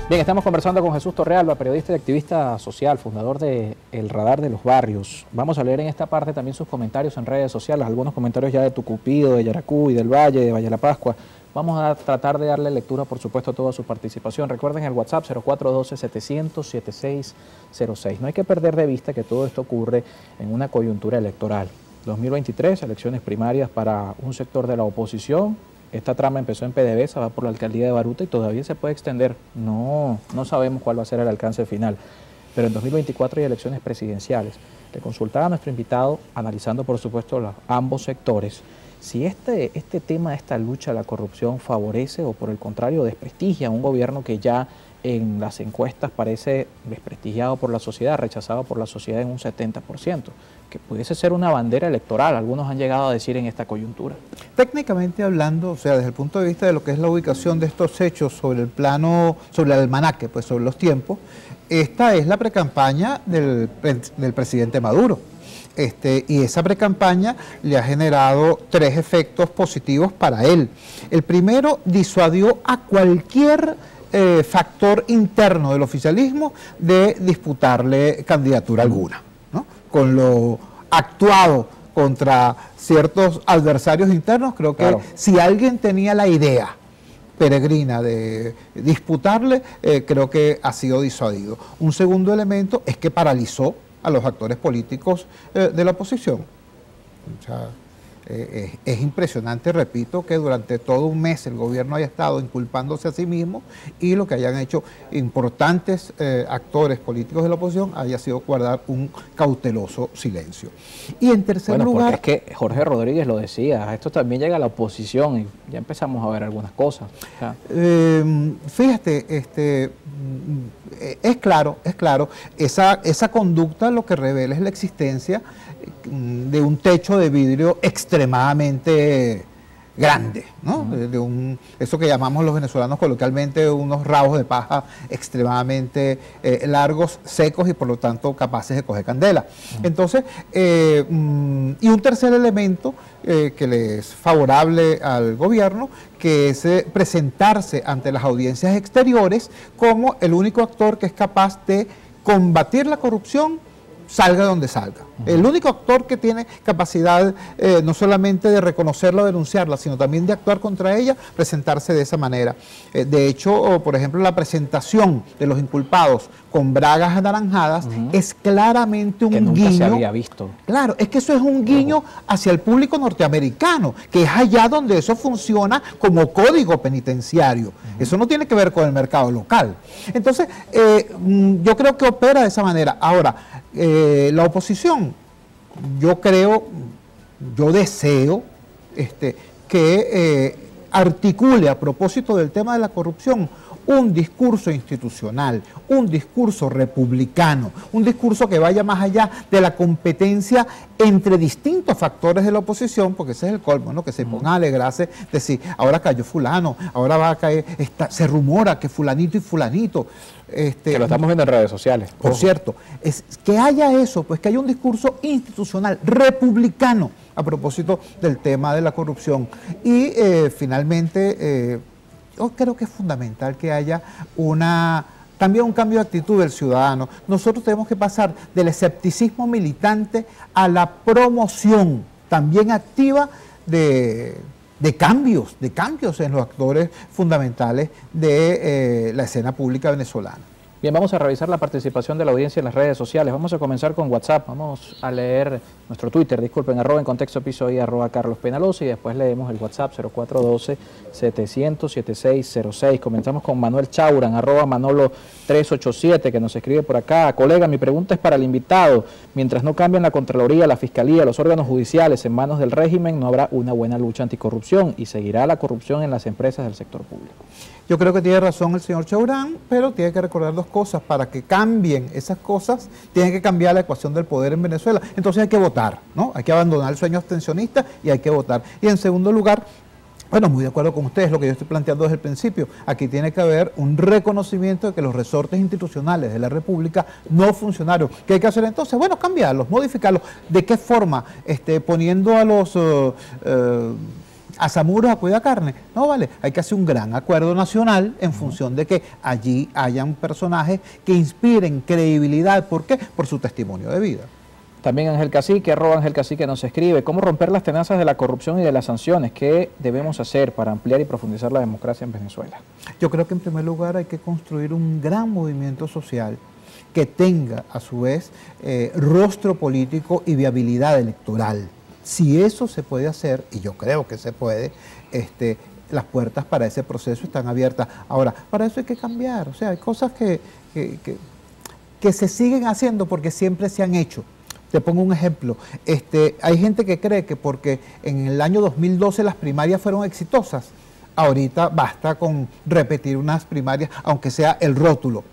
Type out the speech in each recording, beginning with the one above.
Bien, estamos conversando con Jesús Torrealba, periodista y activista social, fundador de El Radar de los Barrios. Vamos a leer en esta parte también sus comentarios en redes sociales, algunos comentarios ya de Tucupido, de Yaracuy, del Valle, de Valle de la Pascua. Vamos a tratar de darle lectura, por supuesto, a toda su participación. Recuerden el WhatsApp 0412-700-7606. No hay que perder de vista que todo esto ocurre en una coyuntura electoral. 2023, elecciones primarias para un sector de la oposición. Esta trama empezó en PDVSA, va por la alcaldía de Baruta y todavía se puede extender. No sabemos cuál va a ser el alcance final. Pero en 2024 hay elecciones presidenciales. Le consultaba a nuestro invitado, analizando por supuesto ambos sectores, si este tema, esta lucha a la corrupción favorece o por el contrario desprestigia a un gobierno que ya en las encuestas parece desprestigiado por la sociedad, rechazado por la sociedad en un 70%, que pudiese ser una bandera electoral, algunos han llegado a decir en esta coyuntura. Técnicamente hablando, o sea, desde el punto de vista de lo que es la ubicación de estos hechos sobre el plano, sobre el almanaque, pues sobre los tiempos, esta es la precampaña del presidente Maduro. Y esa precampaña le ha generado 3 efectos positivos para él. El primero, disuadió a cualquier factor interno del oficialismo de disputarle candidatura alguna, ¿no? Con lo actuado contra ciertos adversarios internos, creo que claro, si alguien tenía la idea peregrina de disputarle, creo que ha sido disuadido. Un segundo elemento es que paralizó a los actores políticos de la oposición. O sea, es impresionante, repito, que durante todo un mes el gobierno haya estado inculpándose a sí mismo y lo que hayan hecho importantes actores políticos de la oposición haya sido guardar un cauteloso silencio. Y en tercer lugar... Porque es que Jorge Rodríguez lo decía, esto también llega a la oposición y ya empezamos a ver algunas cosas. O sea, fíjate, es claro, esa conducta lo que revela es la existencia de un techo de vidrio extremadamente grande, ¿no? Eso que llamamos los venezolanos coloquialmente unos rabos de paja extremadamente largos, secos y por lo tanto capaces de coger candela. Entonces, y un tercer elemento que le es favorable al gobierno, que es presentarse ante las audiencias exteriores como el único actor que es capaz de combatir la corrupción, salga donde salga. El único actor que tiene capacidad no solamente de reconocerla o denunciarla, sino también de actuar contra ella, presentarse de esa manera. De hecho, por ejemplo, la presentación de los inculpados con bragas anaranjadas es claramente un guiño. Que nunca se había visto. Claro, es que eso es un guiño hacia el público norteamericano, que es allá donde eso funciona como código penitenciario. Eso no tiene que ver con el mercado local. Entonces, yo creo que opera de esa manera. Ahora, la oposición, yo deseo que articule a propósito del tema de la corrupción un discurso institucional, un discurso republicano, un discurso que vaya más allá de la competencia entre distintos factores de la oposición, porque ese es el colmo, ¿no? Que se pongan a alegrarse, decir, ahora cayó fulano, ahora va a caer, se rumora que fulanito y fulanito. Que lo estamos viendo en redes sociales. Por cierto, es que haya eso, pues que haya un discurso institucional, republicano, a propósito del tema de la corrupción. Y finalmente, yo creo que es fundamental que haya también un cambio de actitud del ciudadano. Nosotros tenemos que pasar del escepticismo militante a la promoción también activa de cambios en los actores fundamentales de la escena pública venezolana. Bien, vamos a revisar la participación de la audiencia en las redes sociales. Vamos a comenzar con WhatsApp. Vamos a leer nuestro Twitter, disculpen, @en contexto piso y @Carlos Penalosa, y después leemos el WhatsApp 0412-700-7606. Comenzamos con Manuel Chauran, @Manolo387, que nos escribe por acá. Colega, mi pregunta es para el invitado. Mientras no cambien la Contraloría, la Fiscalía, los órganos judiciales en manos del régimen, no habrá una buena lucha anticorrupción y seguirá la corrupción en las empresas del sector público. Yo creo que tiene razón el señor Chaurán, pero tiene que recordar 2 cosas. Para que cambien esas cosas, tiene que cambiar la ecuación del poder en Venezuela. Entonces hay que votar, ¿no? Hay que abandonar el sueño abstencionista y hay que votar. Y en segundo lugar, bueno, muy de acuerdo con ustedes, lo que yo estoy planteando desde el principio, aquí tiene que haber un reconocimiento de que los resortes institucionales de la República no funcionaron. ¿Qué hay que hacer entonces? Bueno, cambiarlos, modificarlos. ¿De qué forma? Poniendo a los a Zamuros a cuidar carne. No, vale, hay que hacer un gran acuerdo nacional en función de que allí hayan personajes que inspiren credibilidad. ¿Por qué? Por su testimonio de vida. También Ángel Cacique, @Ángel Cacique nos escribe: ¿cómo romper las tenazas de la corrupción y de las sanciones? ¿Qué debemos hacer para ampliar y profundizar la democracia en Venezuela? Yo creo que en primer lugar hay que construir un gran movimiento social que tenga a su vez rostro político y viabilidad electoral. Si eso se puede hacer, y yo creo que se puede, las puertas para ese proceso están abiertas. Ahora, para eso hay que cambiar, o sea, hay cosas que se siguen haciendo porque siempre se han hecho. Te pongo un ejemplo, hay gente que cree que porque en el año 2012 las primarias fueron exitosas, ahorita basta con repetir unas primarias, aunque sea el rótulo.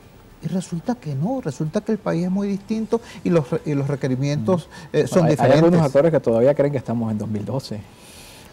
Y resulta que no, resulta que el país es muy distinto y los requerimientos son diferentes. Hay algunos actores que todavía creen que estamos en 2012.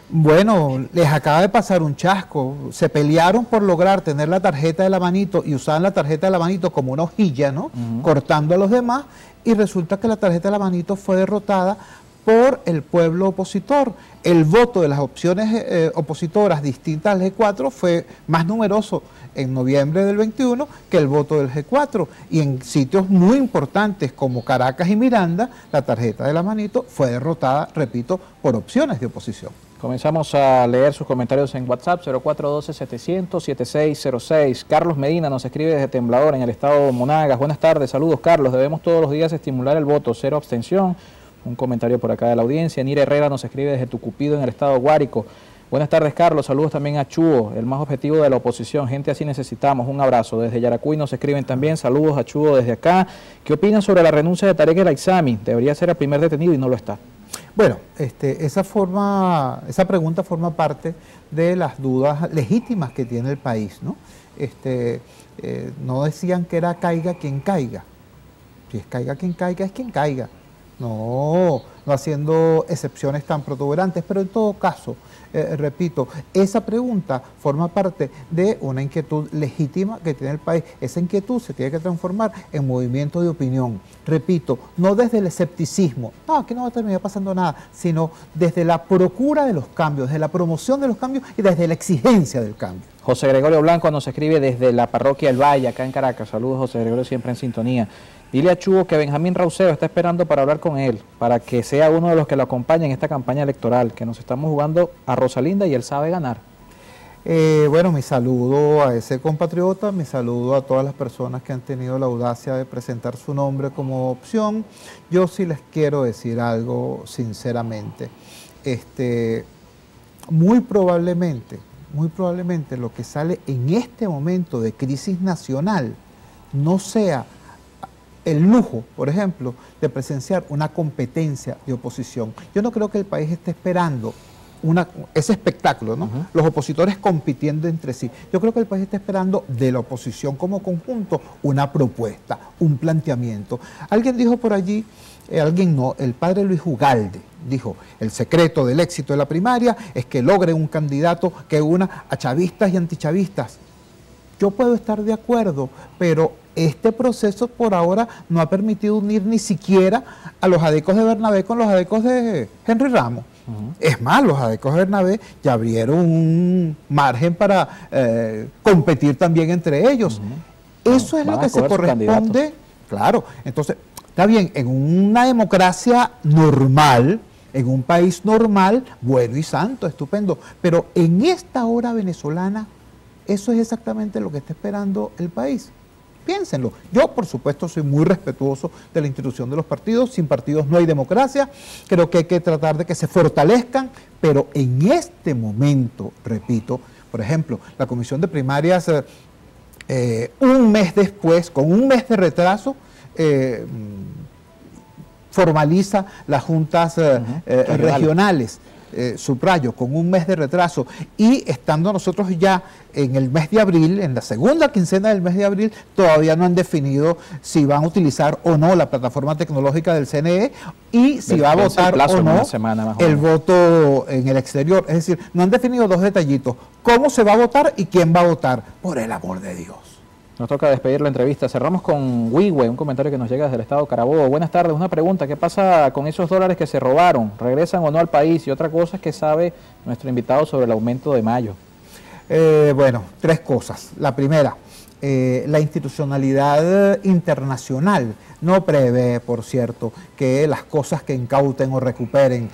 Bueno, les acaba de pasar un chasco. Se pelearon por lograr tener la tarjeta de la manito y usaban la tarjeta de la manito como una hojilla, ¿no? Cortando a los demás, y resulta que la tarjeta de la manito fue derrotada por el pueblo opositor. El voto de las opciones opositoras distintas al G4 fue más numeroso en noviembre del 21 que el voto del G4, y en sitios muy importantes como Caracas y Miranda, la tarjeta de la manito fue derrotada, repito, por opciones de oposición. Comenzamos a leer sus comentarios en WhatsApp, 0412-700-7606. Carlos Medina nos escribe desde Temblador, en el estado de Monagas. Buenas tardes, saludos Carlos. Debemos todos los días estimular el voto, 0 abstención. Un comentario por acá de la audiencia. Nira Herrera nos escribe desde Tucupido, en el estado de Guárico. Buenas tardes, Carlos. Saludos también a Chuo, el más objetivo de la oposición. Gente así necesitamos. Un abrazo. Desde Yaracuy nos escriben también. Saludos a Chuo desde acá. ¿Qué opinan sobre la renuncia de Tarek El Aizami? Debería ser el primer detenido y no lo está. Bueno, esa pregunta forma parte de las dudas legítimas que tiene el país, ¿no? No decían que era caiga quien caiga. Si es caiga quien caiga, es quien caiga. No haciendo excepciones tan protuberantes, pero en todo caso, repito, esa pregunta forma parte de una inquietud legítima que tiene el país. Esa inquietud se tiene que transformar en movimiento de opinión. Repito, no desde el escepticismo, no, aquí no va a terminar pasando nada, sino desde la procura de los cambios, desde la promoción de los cambios y desde la exigencia del cambio. José Gregorio Blanco nos escribe desde la parroquia El Valle, acá en Caracas. Saludos, José Gregorio, siempre en sintonía. Dile a Chugo que Benjamín Rauseo está esperando para hablar con él, para que sea uno de los que lo acompañe en esta campaña electoral, que nos estamos jugando a Rosalinda y él sabe ganar. Bueno, mi saludo a ese compatriota, mi saludo a todas las personas que han tenido la audacia de presentar su nombre como opción. Yo sí les quiero decir algo sinceramente. Muy probablemente lo que sale en este momento de crisis nacional no sea el lujo, por ejemplo, de presenciar una competencia de oposición. Yo no creo que el país esté esperando ese espectáculo, ¿no? Los opositores compitiendo entre sí. Yo creo que el país está esperando de la oposición como conjunto una propuesta, un planteamiento. Alguien dijo por allí, el padre Luis Ugalde dijo: el secreto del éxito de la primaria es que logre un candidato que una a chavistas y antichavistas. Yo puedo estar de acuerdo, pero este proceso por ahora no ha permitido unir ni siquiera a los adecos de Bernabé con los adecos de Henry Ramos. Es más, los adecos de Bernabé ya abrieron un margen para competir también entre ellos. Eso es lo que se corresponde. Claro, entonces, está bien, en una democracia normal, en un país normal, bueno y santo, estupendo, pero en esta hora venezolana, eso es exactamente lo que está esperando el país. Piénsenlo. Yo, por supuesto, soy muy respetuoso de la institución de los partidos. Sin partidos no hay democracia. Creo que hay que tratar de que se fortalezcan, pero en este momento, repito, por ejemplo, la comisión de primarias, un mes después, con un mes de retraso, formaliza las juntas regionales. Subrayo, con un mes de retraso, y estando nosotros ya en el mes de abril, en la segunda quincena del mes de abril, todavía no han definido si van a utilizar o no la plataforma tecnológica del CNE y si va a votar o no el voto en el exterior. Es decir, no han definido dos detallitos: cómo se va a votar y quién va a votar. Por el amor de Dios. Nos toca despedir la entrevista. Cerramos con Wihue, un comentario que nos llega desde el estado Carabobo. Buenas tardes, una pregunta, ¿qué pasa con esos dólares que se robaron? ¿Regresan o no al país? Y otra cosa es que sabe nuestro invitado sobre el aumento de mayo. Bueno, tres cosas. La primera, la institucionalidad internacional no prevé, por cierto, que las cosas que incauten o recuperen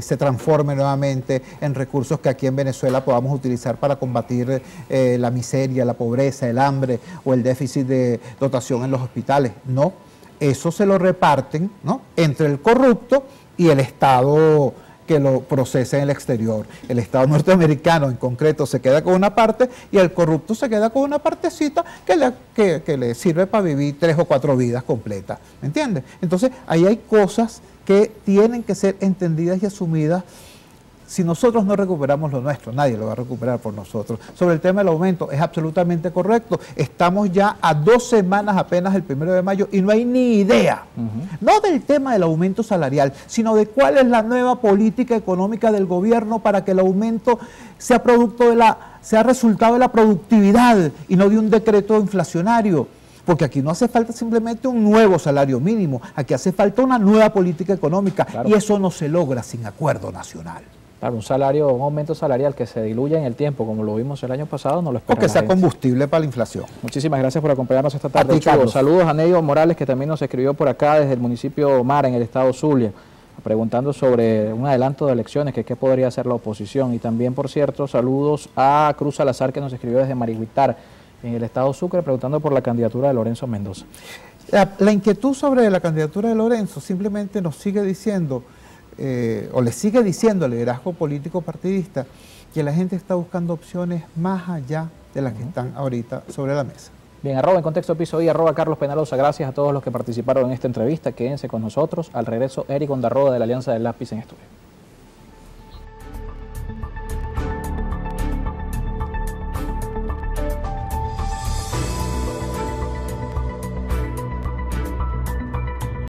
se transformen nuevamente en recursos que aquí en Venezuela podamos utilizar para combatir la miseria, la pobreza, el hambre o el déficit de dotación en los hospitales. No, eso se lo reparten, ¿no?, entre el corrupto y el Estado que lo procesa en el exterior. El Estado norteamericano en concreto se queda con una parte y el corrupto se queda con una partecita que le sirve para vivir 3 o 4 vidas completas. ¿Me entiendes? Entonces, ahí hay cosas que tienen que ser entendidas y asumidas. Si nosotros no recuperamos lo nuestro, nadie lo va a recuperar por nosotros. Sobre el tema del aumento, es absolutamente correcto. Estamos ya a 2 semanas apenas el 1 de mayo y no hay ni idea, no del tema del aumento salarial, sino de cuál es la nueva política económica del gobierno para que el aumento sea resultado de la productividad y no de un decreto inflacionario. Porque aquí no hace falta simplemente un nuevo salario mínimo, aquí hace falta una nueva política económica, claro, y eso no se logra sin acuerdo nacional. Claro, un aumento salarial que se diluya en el tiempo, como lo vimos el año pasado, no lo esperamos. O que sea combustible para la inflación. Muchísimas gracias por acompañarnos esta tarde. Saludos a Neido Morales, que también nos escribió por acá desde el municipio Mara, en el estado Zulia, preguntando sobre un adelanto de elecciones, que qué podría hacer la oposición. Y también, por cierto, saludos a Cruz Salazar, que nos escribió desde Marihuitar, en el estado Sucre, preguntando por la candidatura de Lorenzo Mendoza. La inquietud sobre la candidatura de Lorenzo simplemente nos sigue diciendo, o le sigue diciendo al liderazgo político partidista, que la gente está buscando opciones más allá de las que están ahorita sobre la mesa. Bien, @ en Contexto Piso y @ Carlos Penalosa. Gracias a todos los que participaron en esta entrevista. Quédense con nosotros. Al regreso, Eric Ondarroda de la Alianza del Lápiz en estudio.